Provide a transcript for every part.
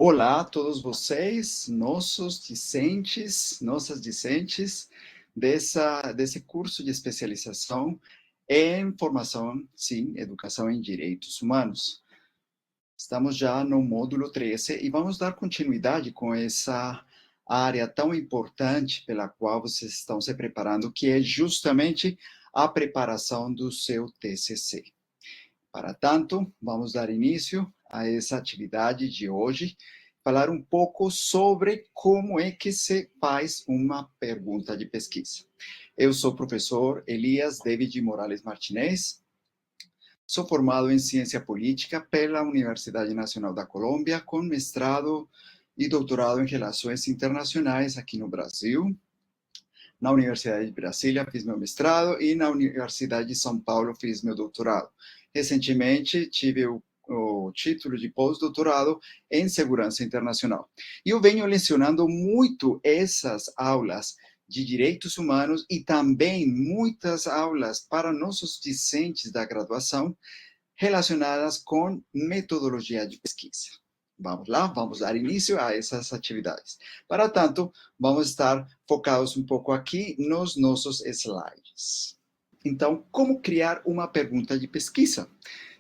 Olá a todos vocês, nossos discentes, nossas discentes desse curso de especialização em formação, sim, educação em direitos humanos. Estamos já no módulo 13 e vamos dar continuidade com essa área tão importante pela qual vocês estão se preparando, que é justamente a preparação do seu TCC. Para tanto, vamos dar início a essa atividade de hoje, falar um pouco sobre como é que se faz uma pergunta de pesquisa. Eu sou o professor Elias David Morales Martinez, sou formado em Ciência Política pela Universidade Nacional da Colômbia, com mestrado e doutorado em Relações Internacionais aqui no Brasil. Na Universidade de Brasília fiz meu mestrado e na Universidade de São Paulo fiz meu doutorado. Recentemente tive o título de pós-doutorado em Segurança Internacional. E eu venho lecionando muito essas aulas de direitos humanos e também muitas aulas para nossos discentes da graduação relacionadas com metodologia de pesquisa. Vamos lá, vamos dar início a essas atividades. Para tanto, vamos estar focados um pouco aqui nos nossos slides. Então, como criar uma pergunta de pesquisa?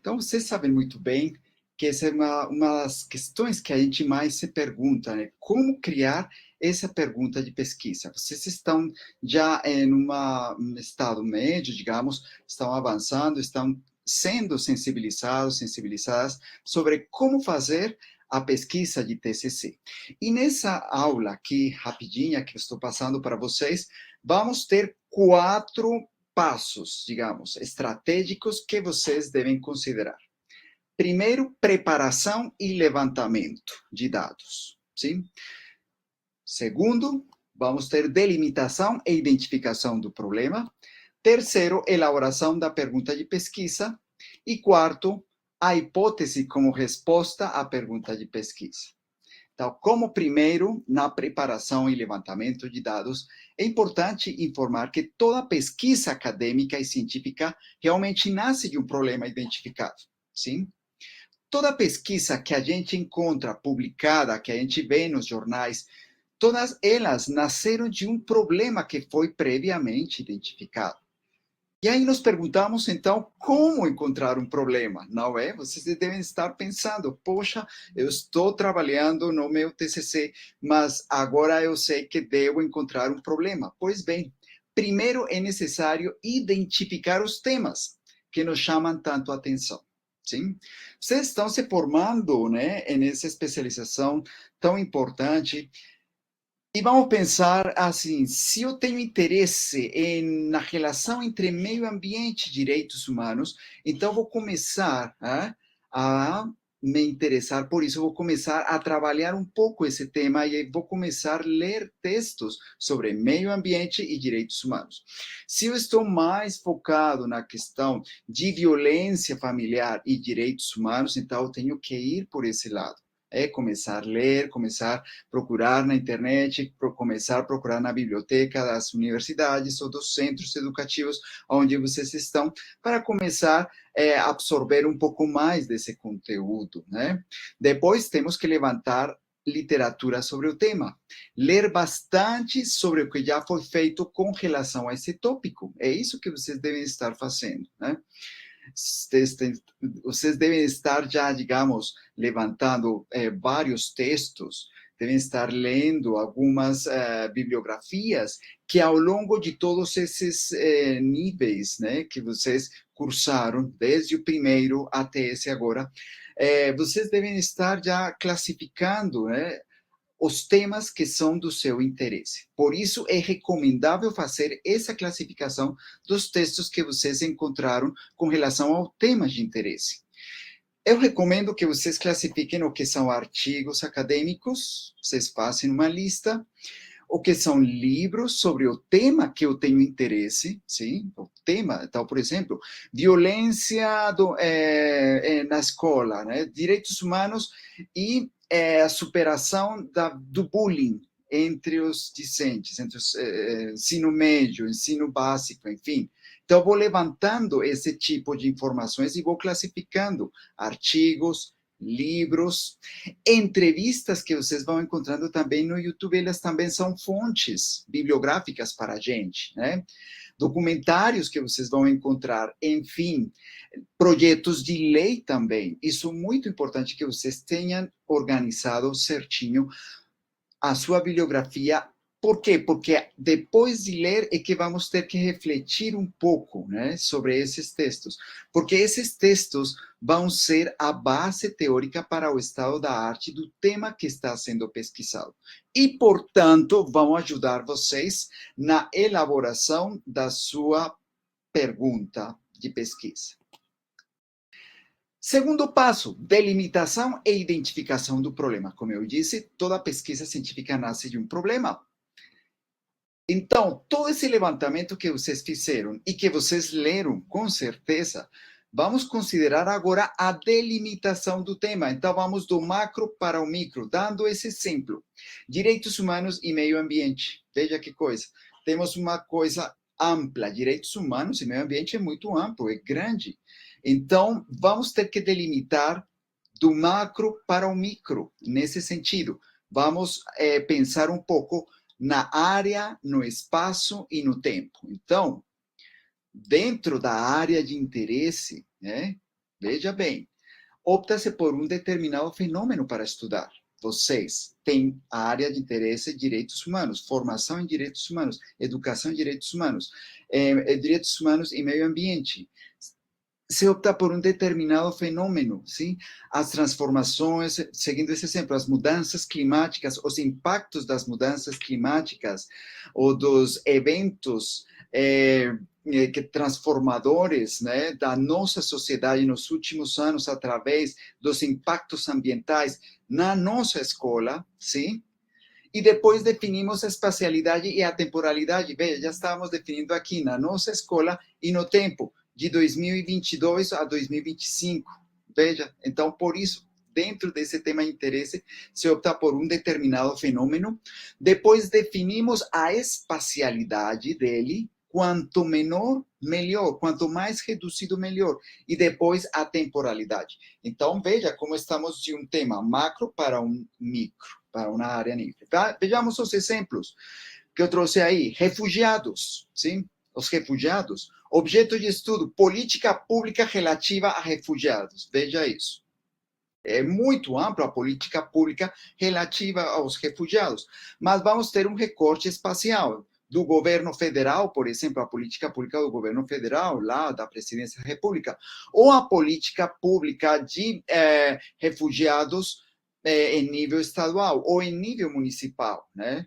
Então, vocês sabem muito bem que essa é uma das questões que a gente mais se pergunta, né? Como criar essa pergunta de pesquisa? Vocês estão já em um estado médio, digamos, estão avançando, estão sendo sensibilizadas sobre como fazer a pesquisa de TCC. E nessa aula aqui, rapidinha, que eu estou passando para vocês, vamos ter 4 passos, digamos, estratégicos que vocês devem considerar. Primeiro, preparação e levantamento de dados, sim? Segundo, vamos ter delimitação e identificação do problema. Terceiro, elaboração da pergunta de pesquisa. E quarto, a hipótese como resposta à pergunta de pesquisa. Então, como primeiro, na preparação e levantamento de dados, é importante informar que toda pesquisa acadêmica e científica realmente nasce de um problema identificado, sim? Toda pesquisa que a gente encontra publicada, que a gente vê nos jornais, todas elas nasceram de um problema que foi previamente identificado. E aí nos perguntamos, então, como encontrar um problema, não é? Vocês devem estar pensando, poxa, eu estou trabalhando no meu TCC, mas agora eu sei que devo encontrar um problema. Pois bem, primeiro é necessário identificar os temas que nos chamam tanto a atenção, sim? Vocês estão se formando, né, nessa especialização tão importante. E vamos pensar assim, se eu tenho interesse na relação entre meio ambiente e direitos humanos, então vou começar a me interessar por isso, vou começar a trabalhar um pouco esse tema e vou começar a ler textos sobre meio ambiente e direitos humanos. Se eu estou mais focado na questão de violência familiar e direitos humanos, então eu tenho que ir por esse lado. É começar a ler, começar a procurar na internet, começar a procurar na biblioteca das universidades ou dos centros educativos onde vocês estão, para começar a absorver um pouco mais desse conteúdo, né? Depois temos que levantar literatura sobre o tema, ler bastante sobre o que já foi feito com relação a esse tópico. É isso que vocês devem estar fazendo, né? Vocês devem estar já, digamos, levantando vários textos, devem estar lendo algumas bibliografias que ao longo de todos esses níveis, né, que vocês cursaram, desde o primeiro até esse agora, vocês devem estar já classificando, né, os temas que são do seu interesse. Por isso, é recomendável fazer essa classificação dos textos que vocês encontraram com relação ao tema de interesse. Eu recomendo que vocês classifiquem o que são artigos acadêmicos, vocês façam uma lista, o que são livros sobre o tema que eu tenho interesse, sim? O tema, então, por exemplo, violência na escola, né? Direitos humanos e a superação do bullying entre os discentes, entre o ensino médio, ensino básico, enfim. Então, eu vou levantando esse tipo de informações e vou classificando artigos, livros, entrevistas que vocês vão encontrando também no YouTube, elas também são fontes bibliográficas para a gente, né? Documentários que vocês vão encontrar, enfim, projetos de lei também. Isso é muito importante que vocês tenham organizado certinho a sua bibliografia. Por quê? Porque depois de ler é que vamos ter que refletir um pouco, né, sobre esses textos. Porque esses textos vão ser a base teórica para o estado da arte do tema que está sendo pesquisado. E, portanto, vão ajudar vocês na elaboração da sua pergunta de pesquisa. Segundo passo, delimitação e identificação do problema. Como eu disse, toda pesquisa científica nasce de um problema. Então, todo esse levantamento que vocês fizeram e que vocês leram, com certeza, vamos considerar agora a delimitação do tema. Então, vamos do macro para o micro, dando esse exemplo. Direitos humanos e meio ambiente. Veja que coisa. Temos uma coisa ampla. Direitos humanos e meio ambiente é muito amplo, é grande. Então, vamos ter que delimitar do macro para o micro, nesse sentido. Vamos pensar um pouco na área, no espaço e no tempo. Então, dentro da área de interesse, né, veja bem, opta-se por um determinado fenômeno para estudar. Vocês têm a área de interesse direitos humanos, formação em direitos humanos, educação em direitos humanos, direitos humanos e meio ambiente. Se opta por um determinado fenômeno, sim? As transformações, seguindo esse exemplo, as mudanças climáticas, os impactos das mudanças climáticas ou dos eventos transformadores, né, da nossa sociedade nos últimos anos através dos impactos ambientais na nossa escola, sim? E depois definimos a espacialidade e a temporalidade. Veja, já estávamos definindo aqui na nossa escola e no tempo, de 2022 a 2025. Veja, então, por isso, dentro desse tema de interesse, se opta por um determinado fenômeno. Depois definimos a espacialidade dele. Quanto menor, melhor. Quanto mais reduzido, melhor. E depois a temporalidade. Então, veja como estamos de um tema macro para um micro, para uma área livre. Vejamos os exemplos que eu trouxe aí. Refugiados, sim? Os refugiados. Objeto de estudo, política pública relativa a refugiados. Veja isso. É muito ampla a política pública relativa aos refugiados. Mas vamos ter um recorte espacial do governo federal, por exemplo, a política pública do governo federal, lá da presidência da República, ou a política pública de refugiados em nível estadual ou em nível municipal, né?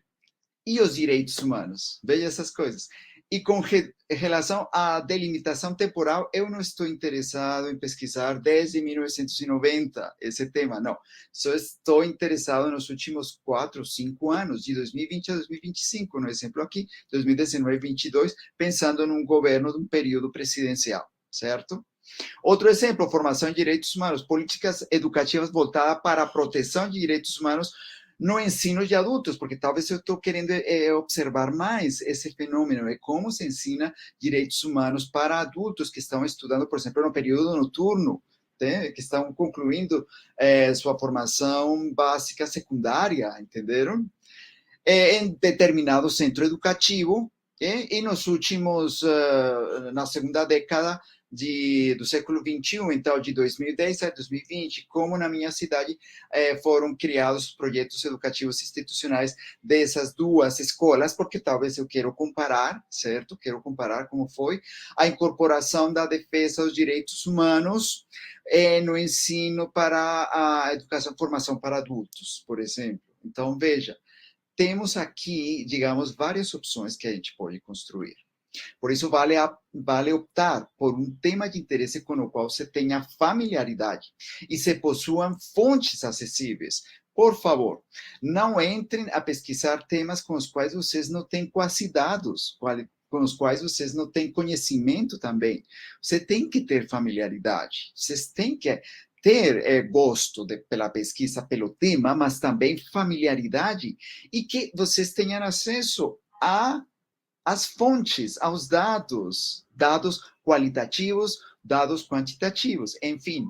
E os direitos humanos. Veja essas coisas. E com relação à delimitação temporal, eu não estou interessado em pesquisar desde 1990 esse tema, não. Só estou interessado nos últimos 4 ou 5 anos, de 2020 a 2025, no exemplo aqui, 2019 e 2022, pensando num governo de um período presidencial, certo? Outro exemplo, formação em direitos humanos, políticas educativas voltadas para a proteção de direitos humanos no ensino de adultos, porque talvez eu estou querendo observar mais esse fenômeno, como se ensina direitos humanos para adultos que estão estudando, por exemplo, no período noturno, né, que estão concluindo sua formação básica secundária, entenderam? Em determinado centro educativo, e nos últimos, na segunda década do século XXI, então de 2010 a 2020, como na minha cidade foram criados projetos educativos institucionais dessas duas escolas, porque talvez eu quero comparar, certo? Quero comparar como foi a incorporação da defesa dos direitos humanos no ensino para a educação e formação para adultos, por exemplo. Então, veja, temos aqui, digamos, várias opções que a gente pode construir. Por isso, vale optar por um tema de interesse com o qual você tenha familiaridade e se possuam fontes acessíveis. Por favor, não entrem a pesquisar temas com os quais vocês não têm quase dados, com os quais vocês não têm conhecimento também. Você tem que ter familiaridade, vocês têm que ter gosto pela pesquisa, pelo tema, mas também familiaridade e que vocês tenham acesso às fontes, aos dados qualitativos dados quantitativos, enfim.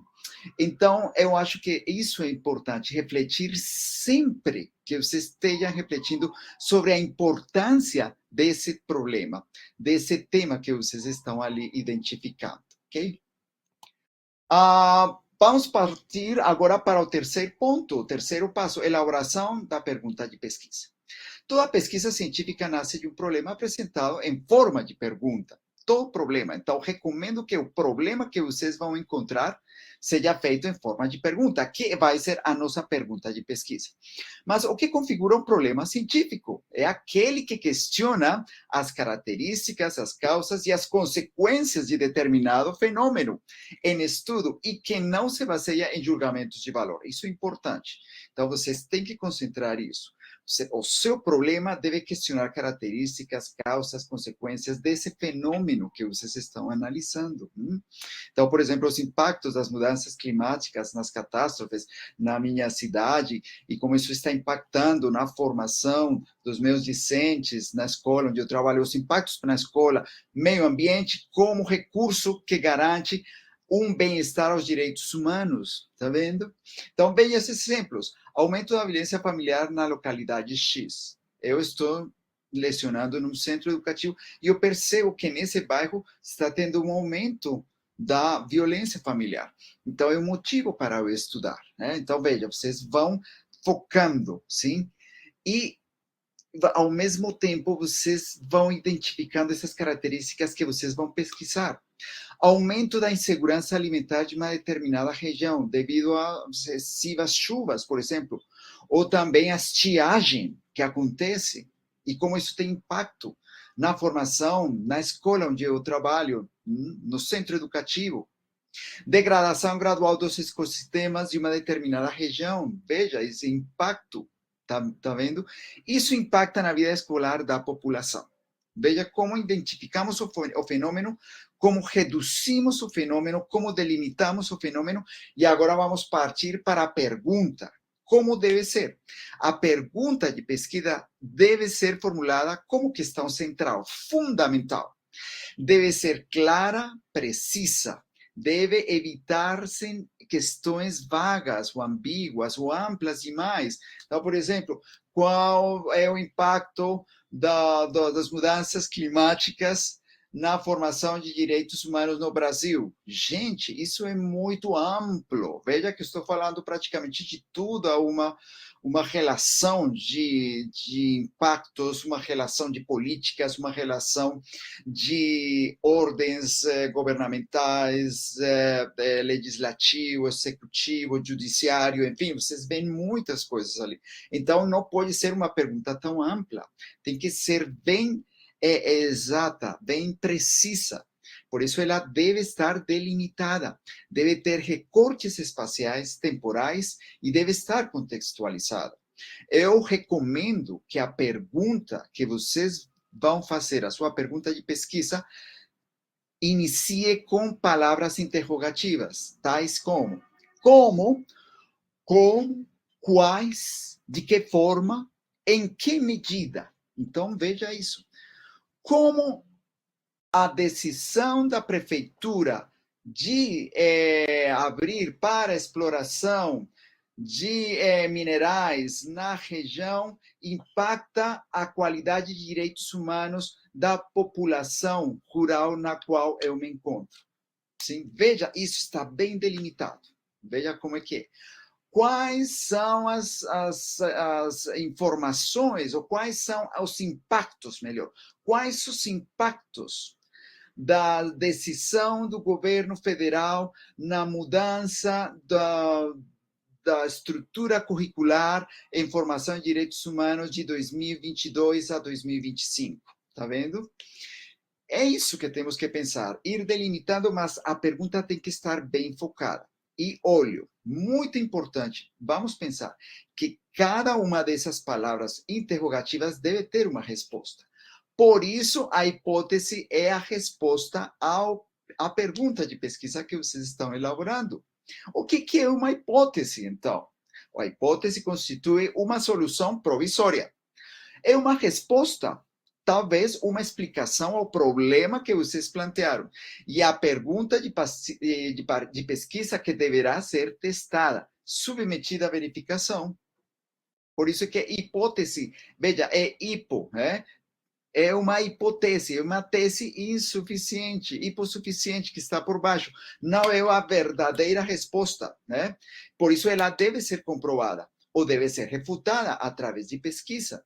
Então, eu acho que isso é importante, refletir sempre que você esteja refletindo sobre a importância desse problema, desse tema que vocês estão ali identificando, ok? Vamos partir agora para o terceiro ponto, o terceiro passo, elaboração da pergunta de pesquisa. Toda pesquisa científica nasce de um problema apresentado em forma de pergunta. Todo problema. Então, recomendo que o problema que vocês vão encontrar seja feito em forma de pergunta, que vai ser a nossa pergunta de pesquisa. Mas o que configura um problema científico? É aquele que questiona as características, as causas e as consequências de determinado fenômeno em estudo e que não se baseia em julgamentos de valor. Isso é importante. Então, vocês têm que concentrar isso. O seu problema deve questionar características, causas, consequências desse fenômeno que vocês estão analisando. Então, por exemplo, os impactos das mudanças climáticas nas catástrofes na minha cidade e como isso está impactando na formação dos meus discentes na escola onde eu trabalho, os impactos na escola, meio ambiente como recurso que garante um bem-estar aos direitos humanos, tá vendo? Então, veja esses exemplos. Aumento da violência familiar na localidade X. Eu estou lecionando num centro educativo e eu percebo que nesse bairro está tendo um aumento da violência familiar. Então, é um motivo para eu estudar, né? Então, veja, vocês vão focando, sim? E, ao mesmo tempo, vocês vão identificando essas características que vocês vão pesquisar. Aumento da insegurança alimentar de uma determinada região, devido a excessivas chuvas, por exemplo, ou também a estiagem que acontece, e como isso tem impacto na formação, na escola onde eu trabalho, no centro educativo. Degradação gradual dos ecossistemas de uma determinada região, veja esse impacto, tá vendo? Isso impacta na vida escolar da população. Veja como identificamos o fenômeno, como reduzimos o fenômeno, como delimitamos o fenômeno, e agora vamos partir para a pergunta. Como deve ser? A pergunta de pesquisa deve ser formulada como questão central, fundamental. Deve ser clara, precisa. Deve evitar-se questões vagas ou ambíguas ou amplas demais. Então, por exemplo, qual é o impacto das mudanças climáticas na formação de direitos humanos no Brasil? Gente, isso é muito amplo. Veja que estou falando praticamente de tudo, uma relação de impactos, uma relação de políticas, uma relação de ordens governamentais, legislativo, executivo, judiciário, enfim, vocês veem muitas coisas ali. Então, não pode ser uma pergunta tão ampla, tem que ser bem exata, bem precisa. Por isso, ela deve estar delimitada, deve ter recortes espaciais, temporais e deve estar contextualizada. Eu recomendo que a pergunta que vocês vão fazer, a sua pergunta de pesquisa, inicie com palavras interrogativas, tais como: como, quais, de que forma, em que medida. Então, veja isso. Como a decisão da prefeitura de abrir para exploração de minerais na região impacta a qualidade de direitos humanos da população rural na qual eu me encontro. Sim? Veja, isso está bem delimitado. Veja como é que é. Quais são as informações, ou quais são os impactos, melhor, quais os impactos da decisão do governo federal na mudança da estrutura curricular em formação de direitos humanos de 2022 a 2025. Tá vendo? É isso que temos que pensar, ir delimitando, mas a pergunta tem que estar bem focada. E olho, muito importante, vamos pensar que cada uma dessas palavras interrogativas deve ter uma resposta. Por isso, a hipótese é a resposta à pergunta de pesquisa que vocês estão elaborando. O que é uma hipótese, então? A hipótese constitui uma solução provisória. É uma resposta talvez uma explicação ao problema que vocês plantearam. E a pergunta de pesquisa que deverá ser testada, submetida à verificação. Por isso que hipótese, veja, é hipo, né? É uma hipótese, é uma tese insuficiente, hipossuficiente que está por baixo. Não é a verdadeira resposta, né? Por isso ela deve ser comprovada ou deve ser refutada através de pesquisa.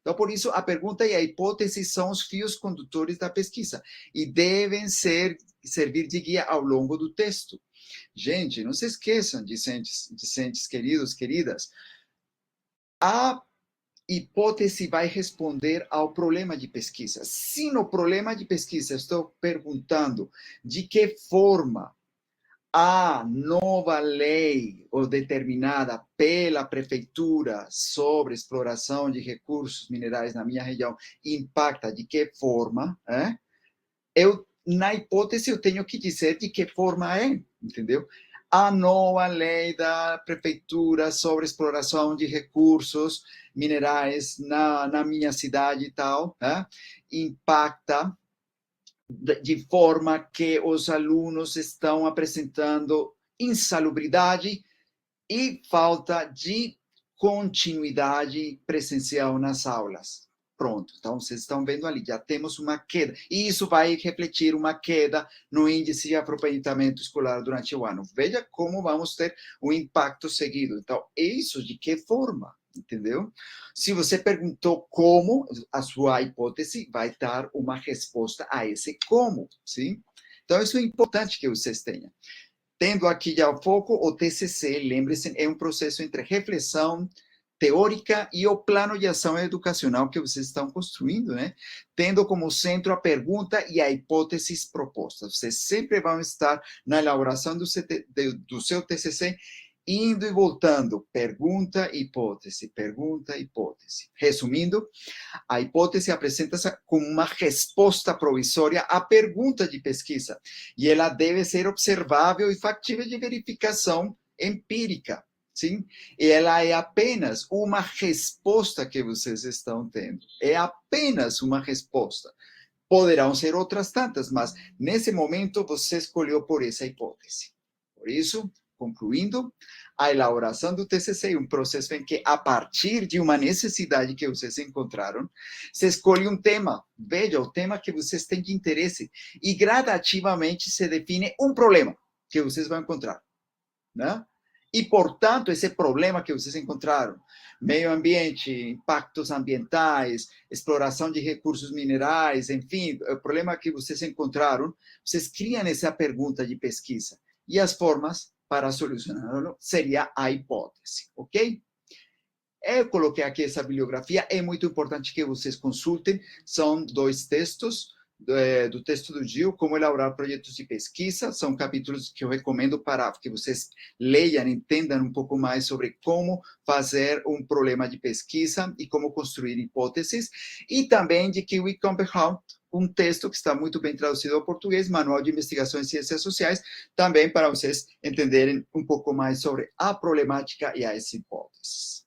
Então, por isso, a pergunta e a hipótese são os fios condutores da pesquisa e devem servir de guia ao longo do texto. Gente, não se esqueçam, discentes queridos, queridas, a hipótese vai responder ao problema de pesquisa. Se no problema de pesquisa estou perguntando de que forma a nova lei ou determinada pela prefeitura sobre exploração de recursos minerais na minha região impacta de que forma, na hipótese eu tenho que dizer de que forma é, entendeu? A nova lei da prefeitura sobre exploração de recursos minerais na minha cidade e tal, impacta de forma que os alunos estão apresentando insalubridade e falta de continuidade presencial nas aulas. Pronto, então vocês estão vendo ali, já temos uma queda. E isso vai refletir uma queda no índice de aproveitamento escolar durante o ano. Veja como vamos ter um impacto seguido. Então, isso de que forma? Entendeu? Se você perguntou como, a sua hipótese vai dar uma resposta a esse como, sim? Então, isso é importante que vocês tenham. Tendo aqui já o foco, o TCC, lembre-se, é um processo entre reflexão teórica e o plano de ação educacional que vocês estão construindo, né? Tendo como centro a pergunta e a hipóteses propostas. Vocês sempre vão estar na elaboração do seu TCC, indo e voltando, pergunta, hipótese, pergunta, hipótese. Resumindo, a hipótese apresenta-se como uma resposta provisória à pergunta de pesquisa, e ela deve ser observável e factível de verificação empírica, sim? E ela é apenas uma resposta que vocês estão tendo. É apenas uma resposta. Poderão ser outras tantas, mas nesse momento você escolheu por essa hipótese. Por isso, concluindo, a elaboração do TCC é um processo em que, a partir de uma necessidade que vocês encontraram, se escolhe um tema. Veja, o tema que vocês têm de interesse. E gradativamente se define um problema que vocês vão encontrar, né? E, portanto, esse problema que vocês encontraram, meio ambiente, impactos ambientais, exploração de recursos minerais, enfim, o problema que vocês encontraram, vocês criam essa pergunta de pesquisa. E as formas para solucioná-lo seria a hipótese, ok? Eu coloquei aqui essa bibliografia, é muito importante que vocês consultem, são 2 textos, do texto do Gil, como elaborar projetos de pesquisa, são capítulos que eu recomendo para que vocês leiam, entendam um pouco mais sobre como fazer um problema de pesquisa e como construir hipóteses, e também de Kiwi Compound, um texto que está muito bem traduzido ao português, Manual de Investigações em Ciências Sociais, também para vocês entenderem um pouco mais sobre a problemática e as hipóteses.